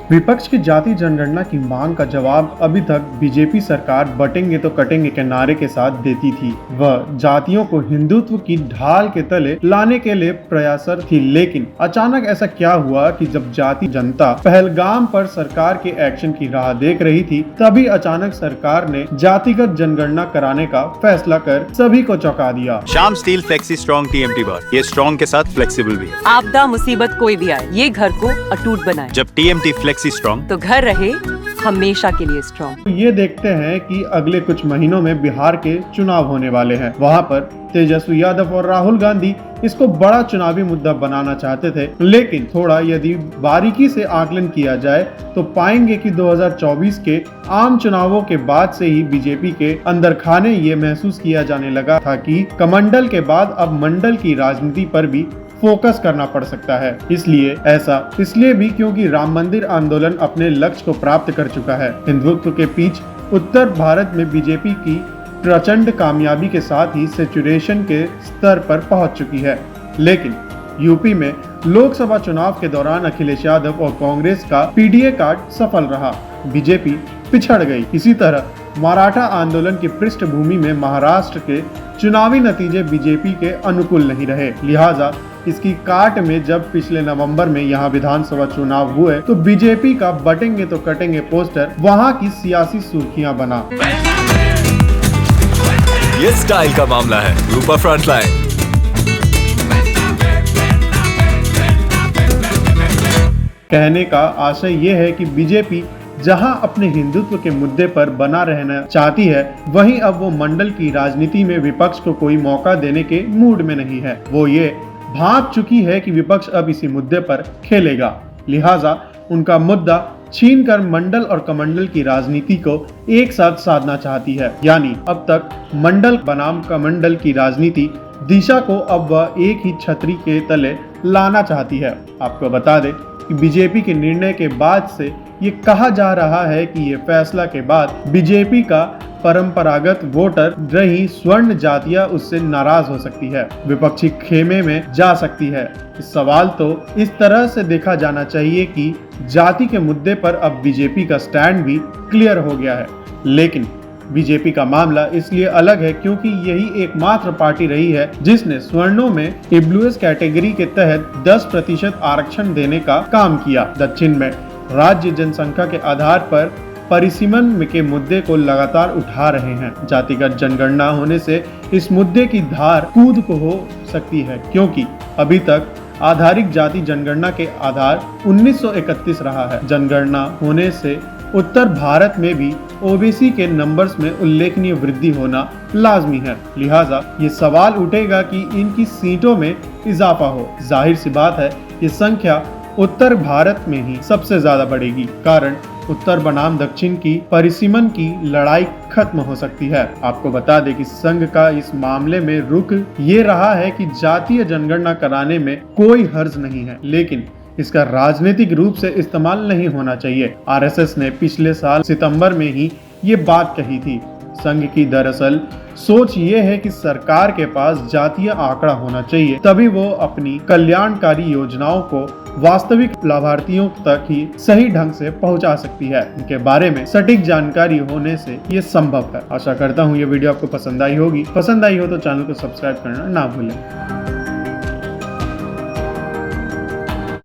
विपक्ष की जाति जनगणना की मांग का जवाब अभी तक बीजेपी सरकार बटेंगे तो कटेंगे के नारे के साथ देती थी। वह जातियों को हिंदुत्व की ढाल के तले लाने के लिए प्रयासरत थी, लेकिन अचानक ऐसा क्या हुआ कि जब जाति जनता पहलगाम पर सरकार के एक्शन की राह देख रही थी, तभी अचानक सरकार ने जातिगत जनगणना कराने का फैसला कर सभी को चौंका दिया। Shyam steel flexi strong TMT बार, ये स्ट्रॉन्ग के साथ फ्लेक्सिबल भी है। आपदा मुसीबत कोई भी आए, ये घर को अटूट बनाए। जब TMT फ्लेक्सी स्ट्रॉन्ग तो घर रहे हमेशा के लिए स्ट्रॉन्ग। तो ये देखते हैं कि अगले कुछ महीनों में बिहार के चुनाव होने वाले हैं। वहाँ पर तेजस्वी यादव और राहुल गांधी इसको बड़ा चुनावी मुद्दा बनाना चाहते थे, लेकिन थोड़ा यदि बारीकी से आकलन किया जाए तो पाएंगे कि 2024 के आम चुनावों के बाद से ही बीजेपी के अंदर खाने ये महसूस किया जाने लगा था कि कमंडल के बाद अब मंडल की राजनीति पर भी फोकस करना पड़ सकता है। इसलिए भी क्योंकि राम मंदिर आंदोलन अपने लक्ष्य को प्राप्त कर चुका है। हिंदुत्व के बीच उत्तर भारत में बीजेपी की प्रचंड कामयाबी के साथ ही सैचुरेशन के स्तर पर पहुंच चुकी है, लेकिन यूपी में लोकसभा चुनाव के दौरान अखिलेश यादव और कांग्रेस का PDA कार्ड सफल रहा, बीजेपी पिछड़ गई। इसी तरह मराठा आंदोलन की पृष्ठभूमि में महाराष्ट्र के चुनावी नतीजे बीजेपी के अनुकूल नहीं रहे, लिहाजा इसकी काट में जब पिछले नवंबर में यहाँ विधानसभा चुनाव हुए तो बीजेपी का बटेंगे तो कटेंगे पोस्टर वहाँ की सियासी सुर्खियां बना। ये स्टाइल का मामला है। रूपा फ्रंटलाइन। कहने का आशय ये है कि बीजेपी जहां अपने हिंदुत्व के मुद्दे पर बना रहना चाहती है, वहीं अब वो मंडल की राजनीति में विपक्ष को कोई मौका देने के मूड में नहीं है। वो ये भांप चुकी है कि विपक्ष अब इसी मुद्दे पर खेलेगा, लिहाजा उनका मुद्दा छीनकर मंडल और कमंडल की राजनीति को एक साथ साधना चाहती है। यानी अब तक मंडल बनाम कमंडल की राजनीति दिशा को अब वह एक ही छतरी के तले लाना चाहती है। आपको बता दें कि बीजेपी के निर्णय के बाद से ये कहा जा रहा है कि ये फैसला के बाद बीजेपी का परंपरागत वोटर रही स्वर्ण जातियां उससे नाराज हो सकती है, विपक्षी खेमे में जा सकती है। इस सवाल तो इस तरह से देखा जाना चाहिए कि जाति के मुद्दे पर अब बीजेपी का स्टैंड भी क्लियर हो गया है, लेकिन बीजेपी का मामला इसलिए अलग है क्योंकि यही एकमात्र पार्टी रही है जिसने सवर्णों में EWS कैटेगरी के तहत 10% आरक्षण देने का काम किया। दक्षिण में राज्य जनसंख्या के आधार पर परिसीमन के मुद्दे को लगातार उठा रहे हैं। जातिगत जनगणना होने से इस मुद्दे की धार कूद को हो सकती है, क्योंकि अभी तक आधारिक जाति जनगणना के आधार 1931 रहा है। जनगणना होने से उत्तर भारत में भी OBC के नंबर्स में उल्लेखनीय वृद्धि होना लाजमी है, लिहाजा ये सवाल उठेगा कि इनकी सीटों में इजाफा हो। जाहिर सी बात है ये संख्या उत्तर भारत में ही सबसे ज्यादा बढ़ेगी, कारण उत्तर बनाम दक्षिण की परिसीमन की लड़ाई खत्म हो सकती है। आपको बता दें कि संघ का इस मामले में रुख ये रहा है कि जातीय जनगणना कराने में कोई हर्ज नहीं है, लेकिन इसका राजनीतिक रूप से इस्तेमाल नहीं होना चाहिए। RSS ने पिछले साल सितंबर में ही ये बात कही थी। संघ की दरअसल सोच ये है कि सरकार के पास जातीय आंकड़ा होना चाहिए, तभी वो अपनी कल्याणकारी योजनाओं को वास्तविक लाभार्थियों तक ही सही ढंग से पहुंचा सकती है। इनके बारे में सटीक जानकारी होने से ये संभव है। आशा करता हूँ ये वीडियो आपको पसंद आई होगी। पसंद आई हो तो चैनल को सब्सक्राइब करना ना भूलें।